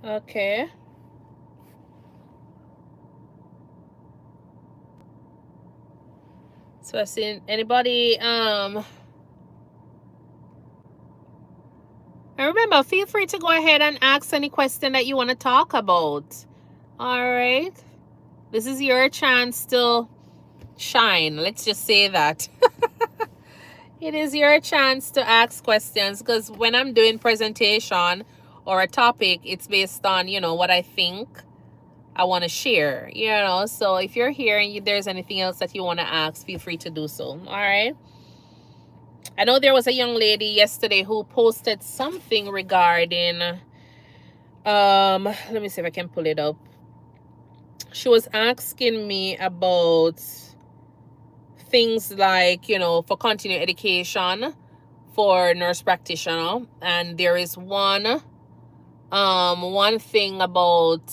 Okay. So I seen anybody and remember, feel free to go ahead and ask any question that you want to talk about. All right. This is your chance to shine. Let's just say that. It is your chance to ask questions because when I'm doing presentation or a topic, it's based on, what I think I want to share, So if you're here and there's anything else that you want to ask, feel free to do so. All right. I know there was a young lady yesterday who posted something regarding, let me see if I can pull it up. She was asking me about things like, for continuing education for nurse practitioner. And there is one thing about,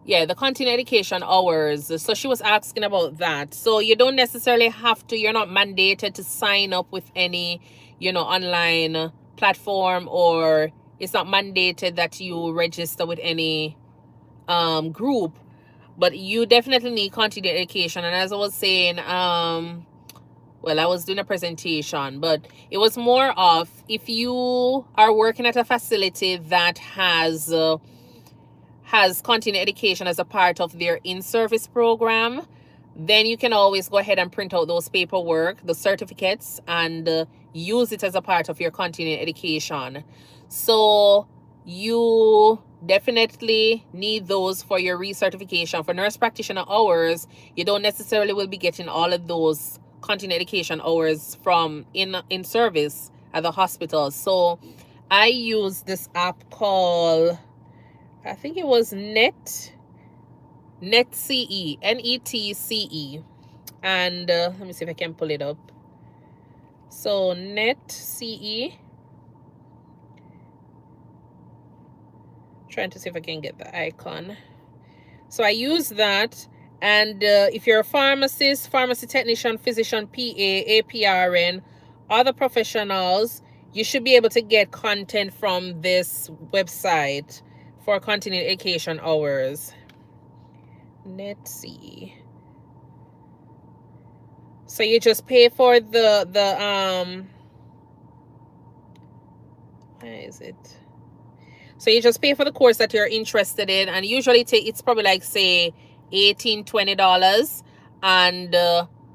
the continuing education hours. So she was asking about that. So you don't necessarily have to, you're not mandated to sign up with any, online platform, or it's not mandated that you register with any group, but you definitely need continuing education. And as I was saying, well, I was doing a presentation, but it was more of, if you are working at a facility that has continuing education as a part of their in-service program, then you can always go ahead and print out those paperwork, the certificates, and use it as a part of your continuing education. So you definitely need those for your recertification. For nurse practitioner hours, you don't necessarily will be getting all of those continuing education hours from in service at the hospital. So I use this app called, I think it was NetCE, NETCE. And let me see if I can pull it up. So NetCE. Trying to see if I can get the icon. So I use that. And if you're a pharmacist, pharmacy technician, physician, PA, APRN, other professionals, you should be able to get content from this website for continuing education hours. NetCE. So you just pay for the where is it? So you just pay for the course that you're interested in, and usually it's probably like, say, $18-$20. And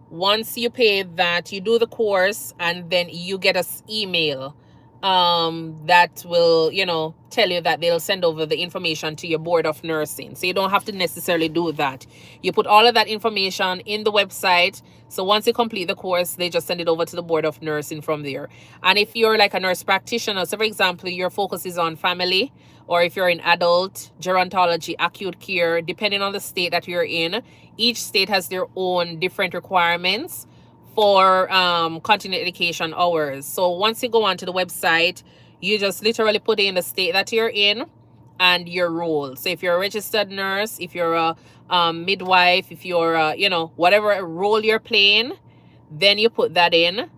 once you pay that, you do the course, and then you get an email that will, tell you that they'll send over the information to your board of nursing. So you don't have to necessarily do that. You put all of that information in the website. So once you complete the course, they just send it over to the board of nursing from there. And if you're like a nurse practitioner, so for example, your focus is on family, or if you're in adult, gerontology, acute care, depending on the state that you're in, each state has their own different requirements for continuing education hours. So once you go onto the website, you just literally put in the state that you're in and your role. So if you're a registered nurse, if you're a midwife, if you're whatever role you're playing, then you put that in,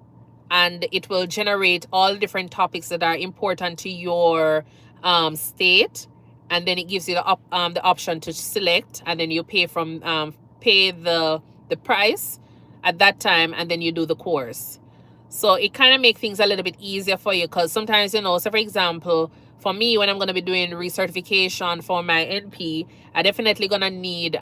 and it will generate all different topics that are important to your state, and then it gives you the option to select, and then you pay the price at that time, and then you do the course. So it kind of makes things a little bit easier for you, because sometimes, so for example, for me, when I'm going to be doing recertification for my NP, I definitely going to need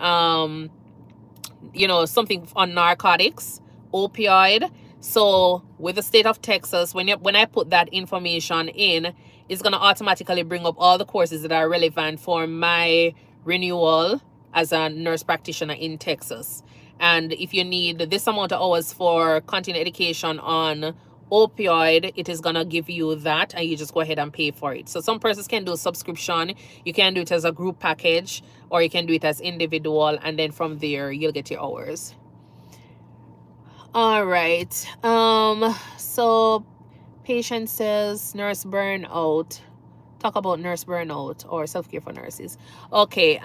something on narcotics, opioid. So with the state of Texas, when I put that information in, it's going to automatically bring up all the courses that are relevant for my renewal as a nurse practitioner in Texas. And if you need this amount of hours for continuing education on opioid, it is going to give you that, and you just go ahead and pay for it. So some persons can do subscription. You can do it as a group package, or you can do it as individual, and then from there you'll get your hours. All right. So patient says nurse burnout. Talk about nurse burnout or self-care for nurses. Okay.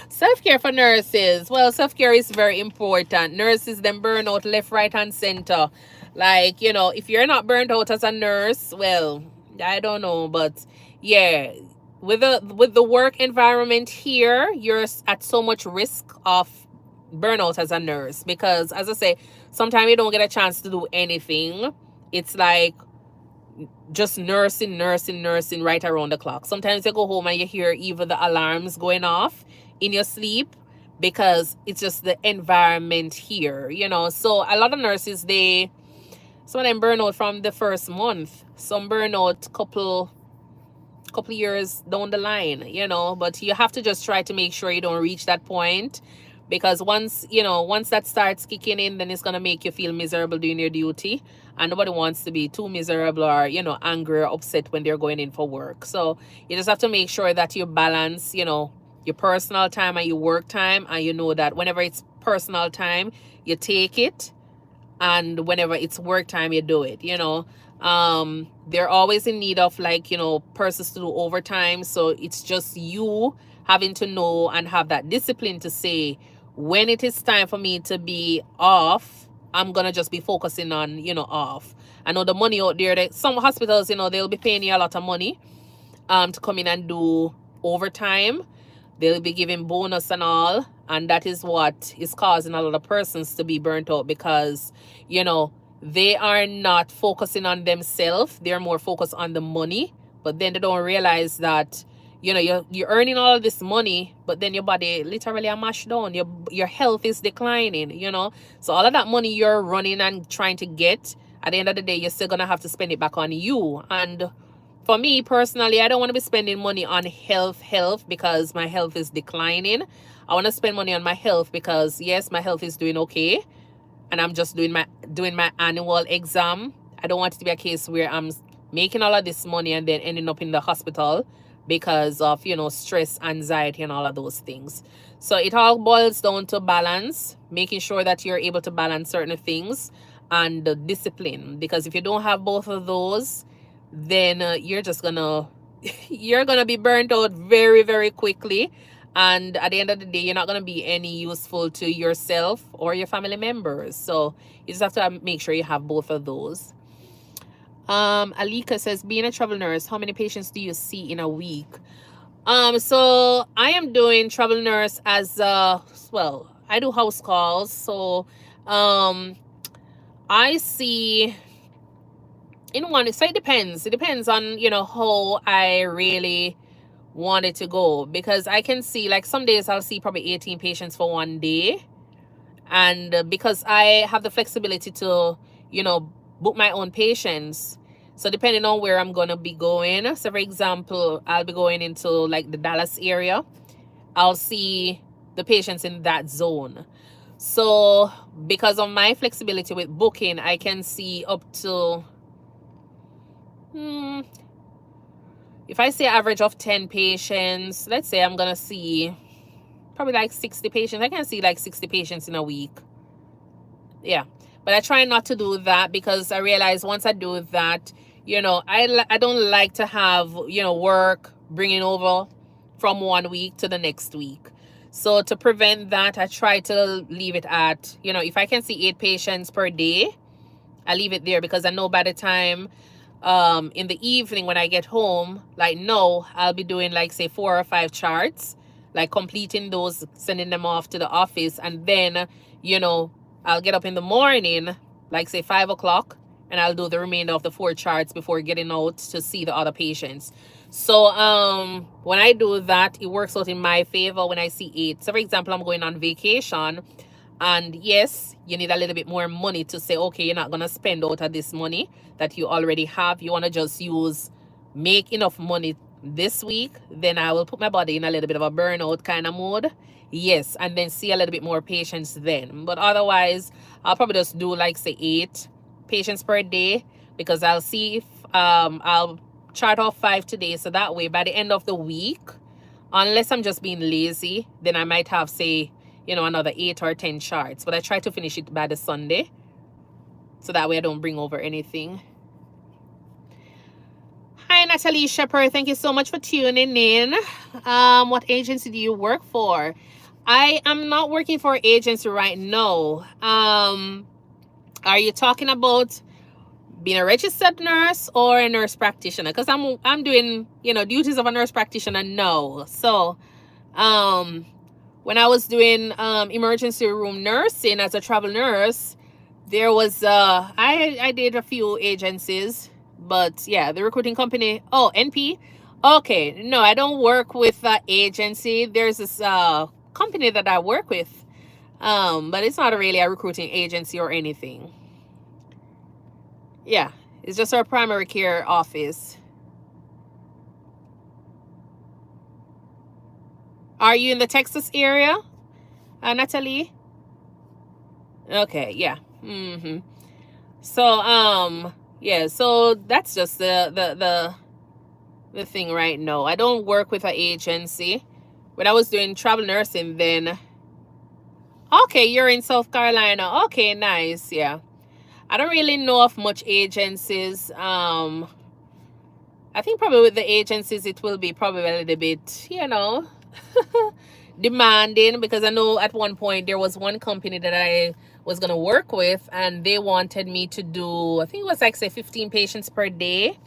Self-care for nurses. Well, self-care is very important. Nurses then burn out left, right, and center. Like, if you're not burned out as a nurse, well, I don't know, but Yeah, with the work environment here, you're at so much risk of burnout as a nurse because, as I say, sometimes you don't get a chance to do anything. It's like just nursing, nursing, nursing right around the clock. Sometimes you go home and you hear even the alarms going off in your sleep because it's just the environment here, you know. So a lot of nurses, some of them burn out from the first month. Some burn out couple years down the line, you know. But you have to just try to make sure you don't reach that point, because once that starts kicking in, then it's going to make you feel miserable doing your duty, and nobody wants to be too miserable or angry or upset when they're going in for work. So you just have to make sure that you balance your personal time and your work time, and you know that whenever it's personal time, you take it, and whenever it's work time, you do it. They're always in need of, like, persons to do overtime. So it's just you having to know and have that discipline to say, when it is time for me to be off, I'm gonna just be focusing on off. I know the money out there, that some hospitals, they'll be paying you a lot of money to come in and do overtime. They'll be giving bonus and all, and that is what is causing a lot of persons to be burnt out, because they are not focusing on themselves. They're more focused on the money, but then they don't realize that you're earning all of this money, but then your body literally are mashed down. Your health is declining. So all of that money you're running and trying to get, at the end of the day, you're still gonna have to spend it back on you. And for me personally, I don't want to be spending money on health because my health is declining. I want to spend money on my health because, yes, my health is doing okay, and I'm just doing my annual exam. I don't want it to be a case where I'm making all of this money and then ending up in the hospital because of stress, anxiety, and all of those things. So it all boils down to balance, making sure that you're able to balance certain things, and the discipline. Because if you don't have both of those, then you're just gonna you're gonna be burnt out very, very quickly, and at the end of the day, you're not gonna be any useful to yourself or your family members. So you just have to make sure you have both of those. Alika says, being a travel nurse, how many patients do you see in a week? So I am doing travel nurse as well, I do house calls. So I see in one, so it depends on how I really want it to go, because I can see, like, some days I'll see probably 18 patients for one day, and because I have the flexibility to book my own patients. So depending on where I'm gonna be going, so for example, I'll be going into like the Dallas area, I'll see the patients in that zone. So because of my flexibility with booking, I can see up to if I say average of 10 patients, let's say I'm gonna see probably like 60 patients. I can see like 60 patients in a week. Yeah, but I try not to do that, because I realize once I do that, I don't like to have work bringing over from one week to the next week. So to prevent that, I try to leave it at, if I can see 8 patients per day, I leave it there, because I know by the time in the evening when I get home, like, no, I'll be doing like, say, 4 or 5 charts, like completing those, sending them off to the office, and then I'll get up in the morning, like, say, 5 o'clock, and I'll do the remainder of the 4 charts before getting out to see the other patients. So when I do that, it works out in my favor when I see 8. So for example, I'm going on vacation, and yes, you need a little bit more money to say, okay, you're not going to spend out of this money that you already have. You want to just make enough money this week. Then I will put my body in a little bit of a burnout kind of mode. Yes, and then see a little bit more patients then. But otherwise, I'll probably just do like, say, 8 patients per day, because I'll see if I'll chart off 5 today. So that way, by the end of the week, unless I'm just being lazy, then I might have, say, another 8 or 10 charts. But I try to finish it by the Sunday, so that way I don't bring over anything. Hi, Natalie Shepherd. Thank you so much for tuning in. What agency do you work for? I am not working for an agency right now. Are you talking about being a registered nurse or a nurse practitioner, because I'm doing, you know, duties of a nurse practitioner now. So um when I was doing emergency room nursing as a travel nurse, there was I did a few agencies, but yeah, the recruiting company, oh, NP. Okay, no, I don't work with that agency. There's this company that I work with, but it's not really a recruiting agency or anything. Yeah, it's just our primary care office. Are you in the Texas area, Natalie? Okay, yeah. So yeah, so that's just the thing right now. I don't work with an agency. When I was doing travel nursing, then okay, you're in South Carolina. Okay, nice. Yeah, I don't really know of much agencies. I think probably with the agencies, it will be probably a little bit, you know, demanding, because I know at one point there was one company that I was going to work with, and they wanted me to do, I think it was like, say, 15 patients per day.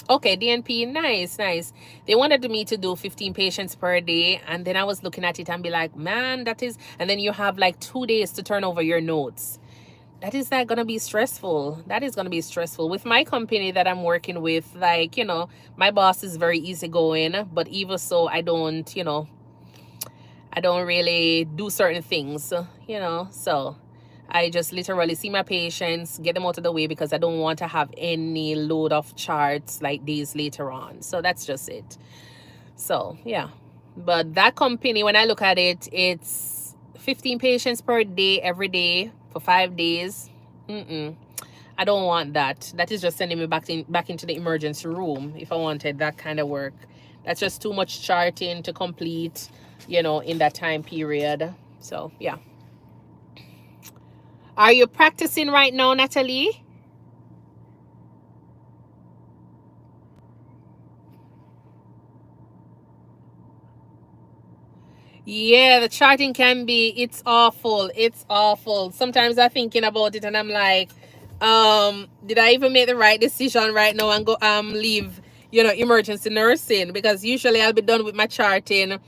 Okay, DNP, nice, nice. They wanted me to do 15 patients per day, and then I was looking at it and be like, man, that is, and then you have like 2 days to turn over your notes. That is not gonna be stressful. That is gonna be stressful. With my company that I'm working with, like, you know, my boss is very easygoing, but even so, I don't, you know, I don't really do certain things, you know, so I just literally see my patients, get them out of the way, because I don't want to have any load of charts like days later on. So that's just it. So yeah, but that company, when I look at it, it's 15 patients per day every day for 5 days. I don't want that. That is just sending me back into the emergency room if I wanted that kind of work. That's just too much charting to complete, you know, in that time period. So yeah. Are you practicing right now, Natalie? Yeah, the charting can be, it's awful. It's awful. Sometimes I'm thinking about it and I'm like, did I even make the right decision right now and go leave, you know, emergency nursing? Because usually I'll be done with my charting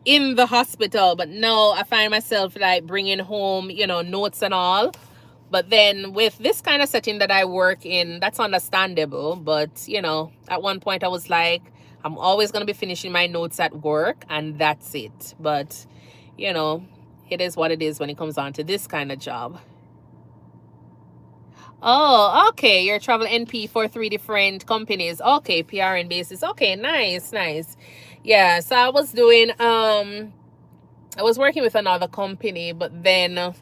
in the hospital, but now I find myself like bringing home, you know, notes and all. But then with this kind of setting that I work in, that's understandable. But, you know, at one point I was like, I'm always going to be finishing my notes at work, and that's it. But, you know, it is what it is when it comes on to this kind of job. Oh, okay. You're a travel NP for 3 different companies. Okay, PRN basis. Okay, nice, nice. Yeah, so I was working with another company, but then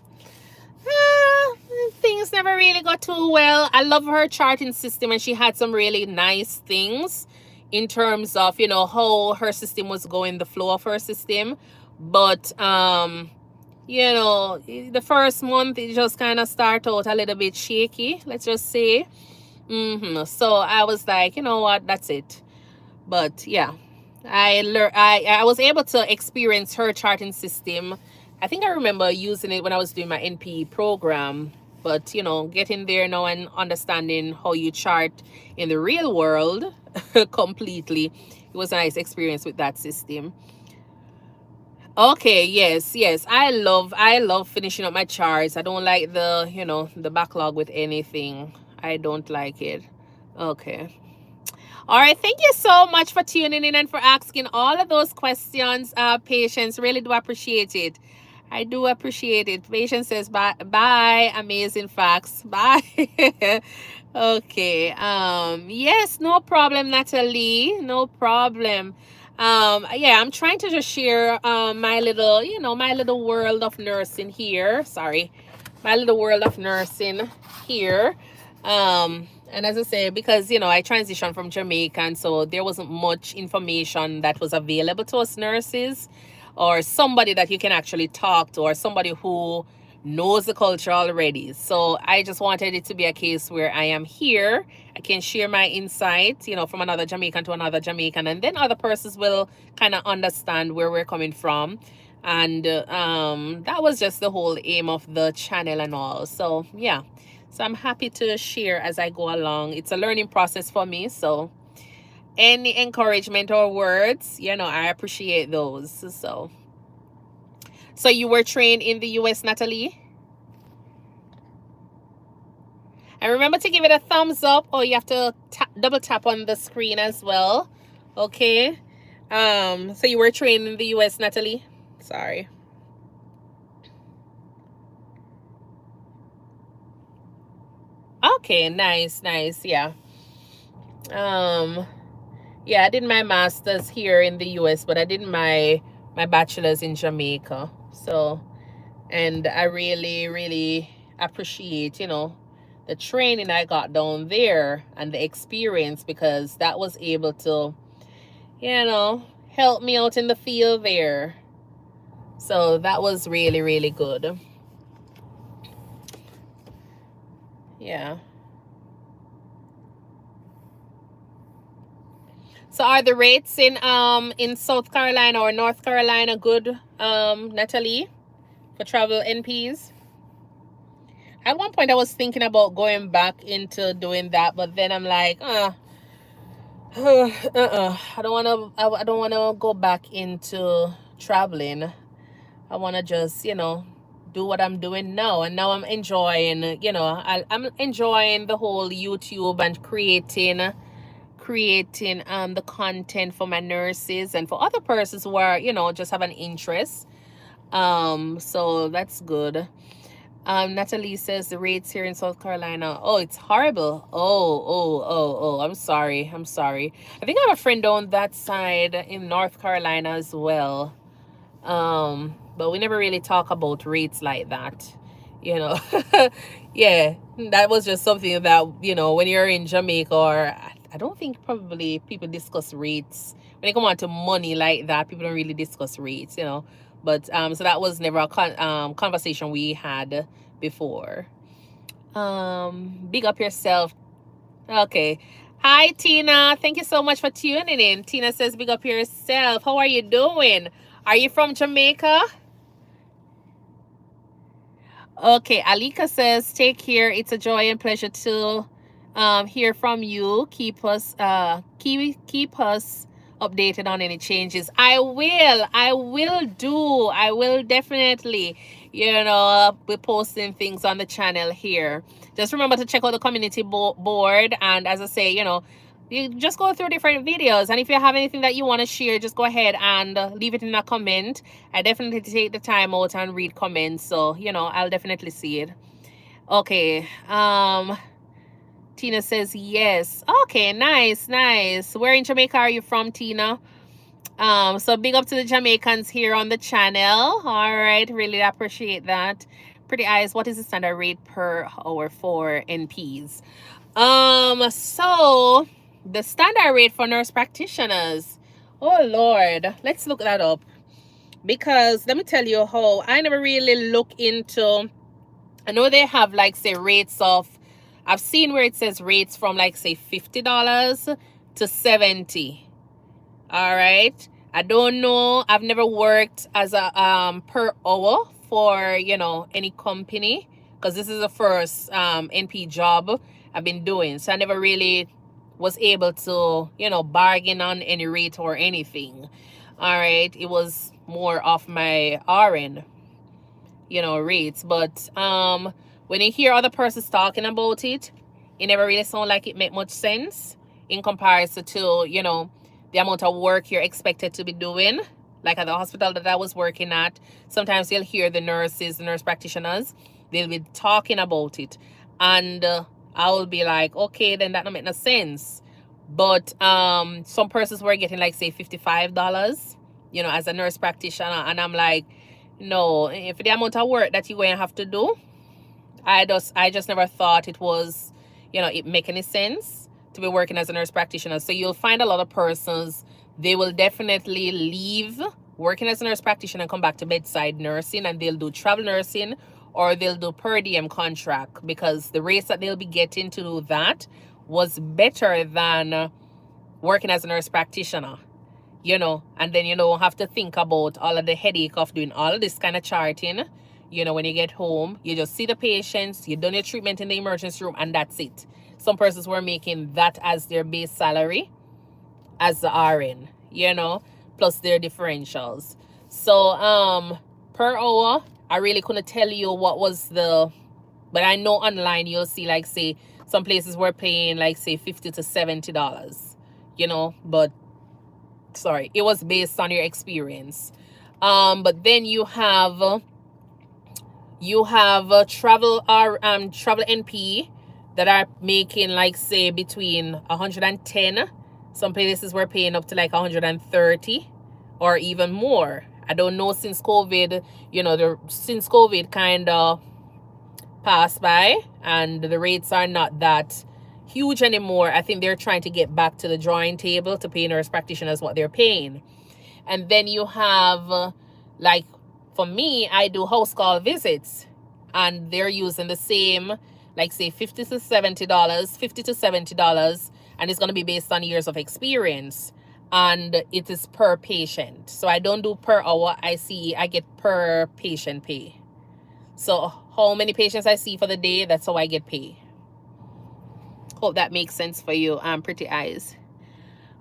things never really got too well. I love her charting system, and she had some really nice things in terms of, you know, how her system was going, the flow of her system. But you know, the first month it just kind of start out a little bit shaky, let's just say. So I was like, you know what, that's it. But yeah, I was able to experience her charting system. I think I remember using it when I was doing my NP program, but you know, getting there now and understanding how you chart in the real world completely, it was a nice experience with that system. Okay, yes, yes. I love finishing up my charts. I don't like the, you know, the backlog with anything. I don't like it. Okay. All right, thank you so much for tuning in and for asking all of those questions. Patience, really do appreciate it. I do appreciate it. Patience says bye, bye, amazing facts. Bye. Okay. Yes, no problem, Natalie. No problem. Yeah, I'm trying to just share my little, you know, my little world of nursing here. Sorry. My little world of nursing here. And as I say, because, you know, I transitioned from Jamaica, and so there wasn't much information that was available to us nurses, or somebody that you can actually talk to, or somebody who knows the culture already. So I just wanted it to be a case where I am here, I can share my insight, you know, from another Jamaican to another Jamaican, and then other persons will kind of understand where we're coming from. And that was just the whole aim of the channel and all. So yeah, So I'm happy to share as I go along. It's a learning process for me. So any encouragement or words, I appreciate those. So you were trained in the US, Natalie? And remember to give it a thumbs up, or you have to double tap on the screen as well. Okay. So you were trained in the US, Natalie? Sorry. Okay, nice. Yeah. Yeah, I did my master's here in the US, but I did my bachelor's in Jamaica. So, and I really, really appreciate, the training I got down there and the experience, because that was able to, help me out in the field there. So that was really, really good. Yeah. So are the rates in South Carolina or North Carolina good, Natalie, for travel NPs? At one point I was thinking about going back into doing that, but then I'm like, I don't want to go back into traveling. I want to just, do what I'm doing now. And now I'm enjoying, I'm enjoying the whole YouTube and creating the content for my nurses and for other persons who are, just have an interest. So that's good. Natalie says the rates here in South Carolina. Oh, it's horrible. Oh. I'm sorry. I think I have a friend on that side in North Carolina as well. But we never really talk about rates like that. Yeah, that was just something that, when you're in Jamaica, or I don't think probably people discuss rates. When it come on to money like that, people don't really discuss rates, But so that was never a conversation we had before. Big up yourself. Okay. Hi, Tina. Thank you so much for tuning in. Tina says, big up yourself. How are you doing? Are you from Jamaica? Okay. Alika says, take care. It's a joy and pleasure to hear from you. Keep us updated on any changes. I will definitely, be posting things on the channel here. Just remember to check out the community board, and as I say, you just go through different videos, and if you have anything that you want to share, just go ahead and leave it in a comment. I definitely take the time out and read comments, so I'll definitely see it. Okay. Tina says yes. Okay, nice. Where in Jamaica are you from, Tina? So big up to the Jamaicans here on the channel. All right, really appreciate that. Pretty eyes, what is the standard rate per hour for NPs? So the standard rate for nurse practitioners. Oh Lord, let's look that up. Because let me tell you how I never really look into. I know they have like say rates of, I've seen where it says rates from like say $50 to $70. All right. I don't know. I've never worked as a per hour for any company, because this is the first NP job I've been doing. So I never really was able to bargain on any rate or anything. All right. It was more of my RN rates. But when you hear other persons talking about it, it never really sound like it make much sense in comparison to the amount of work you're expected to be doing. Like at the hospital that I was working at, sometimes you'll hear the nurse practitioners, they'll be talking about it, and I will be like, okay, then that don't make no sense. But some persons were getting like say $55 as a nurse practitioner, and I'm like, no, if the amount of work that you're going to have to do, I just never thought it was, it make any sense to be working as a nurse practitioner. So you'll find a lot of persons, they will definitely leave working as a nurse practitioner and come back to bedside nursing, and they'll do travel nursing, or they'll do per diem contract, because the rates that they'll be getting to do that was better than working as a nurse practitioner. And then you don't have to think about all of the headache of doing all of this kind of charting, You know, when you get home, you just see the patients, you done your treatment in the emergency room, and that's it. Some persons were making that as their base salary as the RN, you know, plus their differentials. So per hour, I really couldn't tell you what was the, but I know online you'll see, like, say, some places were paying like, say, $50 to $70, you know, but sorry, it was based on your experience. But then you have travel NP that are making, like, say, between 110. Some places were paying up to like 130 or even more. I don't know, since COVID, you know, since COVID kind of passed by and the rates are not that huge anymore. I think they're trying to get back to the drawing table to pay nurse practitioners what they're paying. And then you have like, for me, I do house call visits, and they're using the same, like, say, $50 to $70, and it's going to be based on years of experience, and it is per patient. So I don't do per hour. I get per patient pay. So how many patients I see for the day, that's how I get paid. Hope that makes sense for you, pretty eyes.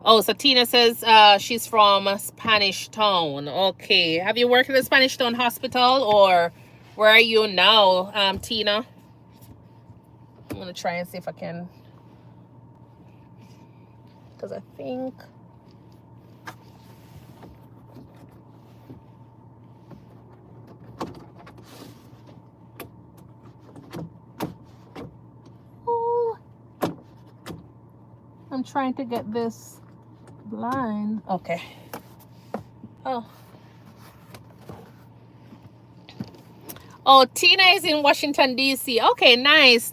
Oh, so Tina says she's from Spanish Town. Okay. Have you worked at the Spanish Town Hospital, or where are you now, Tina? I'm going to try and see if I can, because I think... Oh, I'm trying to get this blind. Okay. Oh, Tina is in Washington, D.C. Okay, nice.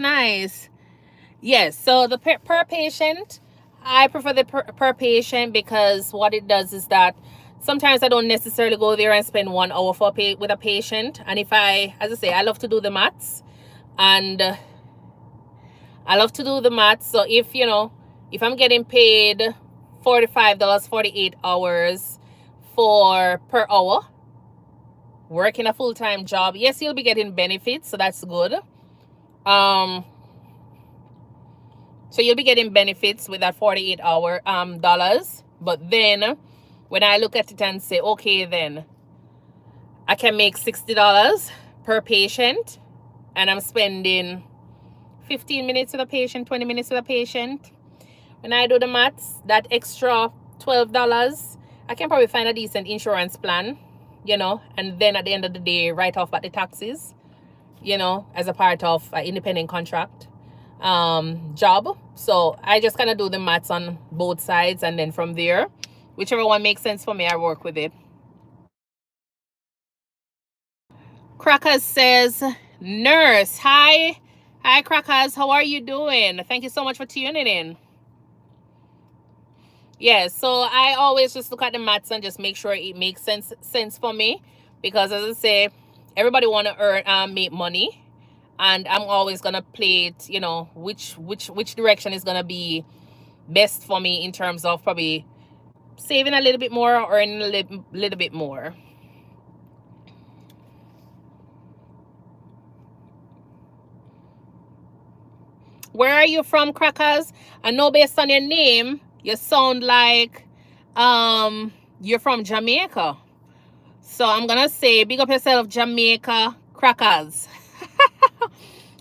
Yes, so the per patient, I prefer the per patient, because what it does is that sometimes I don't necessarily go there and spend 1 hour with a patient. And if as I say, I love to do the maths. And so if I'm getting paid $45, 48 hours per hour, working a full-time job, yes, you'll be getting benefits, so that's good. So you'll be getting benefits with that 48 hour dollars. But then when I look at it and say, okay, then I can make $60 per patient, and I'm spending 15 minutes with a patient, 20 minutes with a patient. When I do the maths, that extra $12, I can probably find a decent insurance plan, and then at the end of the day, write off at the taxes, as a part of an independent contract job. So I just kind of do the maths on both sides, and then from there, whichever one makes sense for me, I work with it. Crackers says, nurse, hi Crackers, how are you doing? Thank you so much for tuning in. Yeah, so I always just look at the maths and just make sure it makes sense for me, because as I say, everybody want to make money, and I'm always gonna play it, which direction is gonna be best for me in terms of probably saving a little bit more or earning a little bit more. Where are you from, Crackers? I know based on your name, you sound like you're from Jamaica. So I'm gonna say, big up yourself, Jamaica Crackers.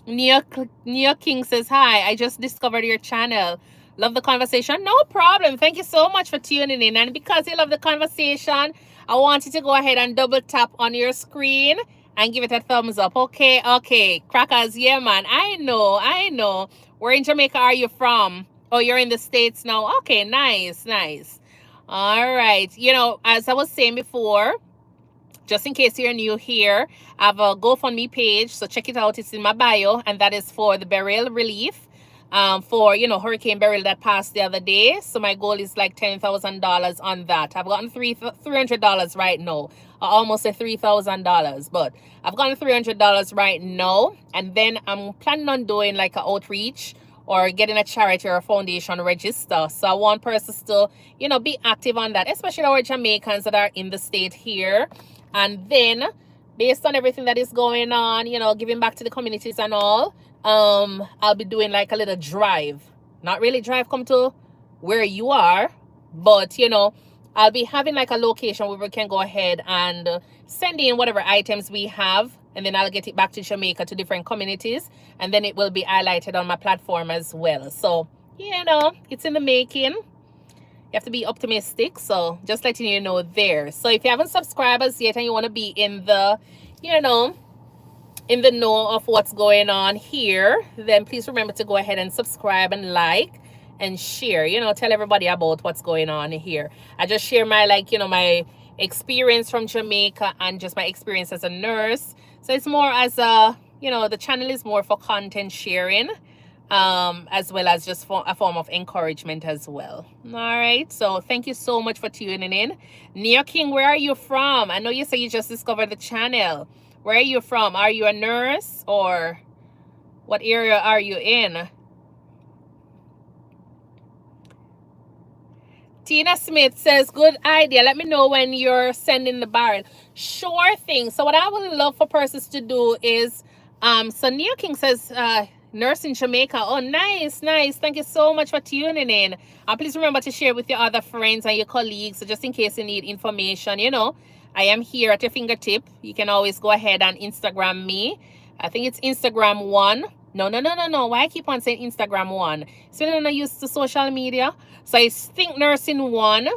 Neo King says, hi, I just discovered your channel. Love the conversation. No problem. Thank you so much for tuning in. And because you love the conversation, I want you to go ahead and double tap on your screen and give it a thumbs up. Okay. Crackers, yeah, man. I know. Where in Jamaica are you from? Oh, you're in the States now. Okay, nice. All right. As I was saying before, just in case you're new here, I have a GoFundMe page, so check it out. It's in my bio, and that is for the burial relief for Hurricane Beryl that passed the other day. So my goal is like $10,000 on that. I've gotten $300 right now. I almost said $3,000, but I've gotten $300 right now, and then I'm planning on doing like an outreach or getting a charity or a foundation register. So I want persons to be active on that, especially our Jamaicans that are in the state here. And then based on everything that is going on, you know, giving back to the communities and all, I'll be doing like a little drive. Not really drive come to where you are, but you know, I'll be having like a location where we can go ahead and send in whatever items we have, and then I'll get it back to Jamaica to different communities, and then it will be highlighted on my platform as well. So, you know, it's in the making. You have to be optimistic. So just letting you know there. So if you haven't subscribed as yet and you want to be in the, you know, in the know of what's going on here, then please remember to go ahead and subscribe and like and share, you know, tell everybody about what's going on here. I just share my, like, you know, my experience from Jamaica and just my experience as a nurse. So it's more as a, you know, the channel is more for content sharing, as well as just for a form of encouragement as well. All right, so thank you so much for tuning in. Nia King, where are you from? I know you say you just discovered the channel. Where are you from? Are you a nurse, or what area are you in? Tina Smith says, good idea. Let me know when you're sending the barrel. Sure thing. So what I would love for persons to do is, so Nia King says, nurse in Jamaica. Oh, nice, nice. Thank you so much for tuning in. Please remember to share with your other friends and your colleagues. So just in case you need information, you know, I am here at your fingertip. You can always go ahead and Instagram me. I think it's Instagram 1. No. Why I keep on saying Instagram 1? So I'm not used to social media. So it's Think Nursing 1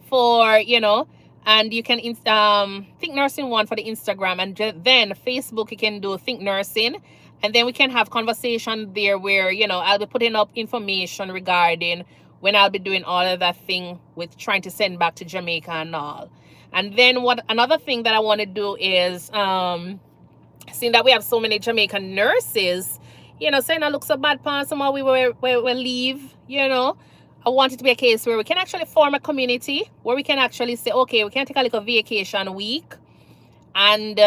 for, you know, and you can Think Nursing 1 for the Instagram, and then Facebook you can do Think Nursing, and then we can have conversation there where, you know, I'll be putting up information regarding when I'll be doing all of that thing with trying to send back to Jamaica and all. And then what another thing that I want to do is, seeing that we have so many Jamaican nurses, you know, saying I look so bad past somehow we will leave, you know. I want it to be a case where we can actually form a community where we can actually say, okay, we can take a little vacation week, and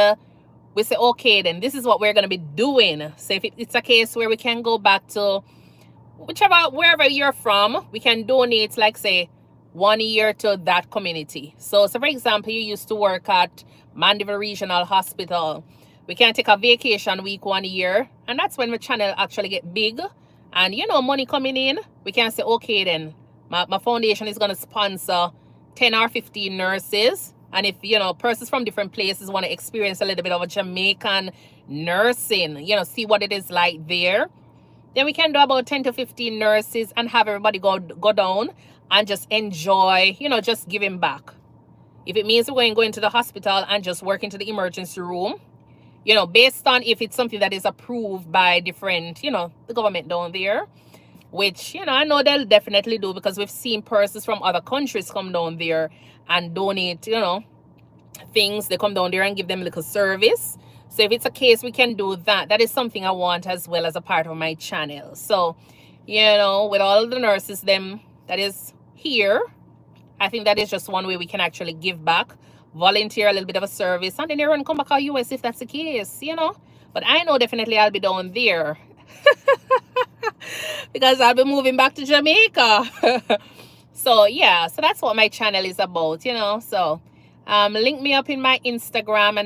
we say, okay, then this is what we're going to be doing. So if it's a case where we can go back to wherever you're from, we can donate, like, say, 1 year to that community. So for example, you used to work at Mandeville Regional Hospital. We can take a vacation week 1 year, and that's when the channel actually get big, and, you know, money coming in. We can say, okay, then my foundation is going to sponsor 10 or 15 nurses. And if, you know, persons from different places want to experience a little bit of a Jamaican nursing, you know, see what it is like there, then we can do about 10 to 15 nurses and have everybody go down and just enjoy, you know, just giving back. If it means we're going to the hospital and just work into the emergency room, you know, based on if it's something that is approved by different, you know, the government down there, which, you know, I know they'll definitely do, because we've seen persons from other countries come down there and donate, you know, things. They come down there and give them a little service. So if it's a case we can do that, that is something I want as well as a part of my channel. So, you know, with all the nurses them that is here, I think that is just one way we can actually give back, volunteer a little bit of a service, and then they run come back to US if that's the case, you know. But I know definitely I'll be down there because I'll be moving back to Jamaica. So yeah, so that's what my channel is about, you know. So link me up in my Instagram and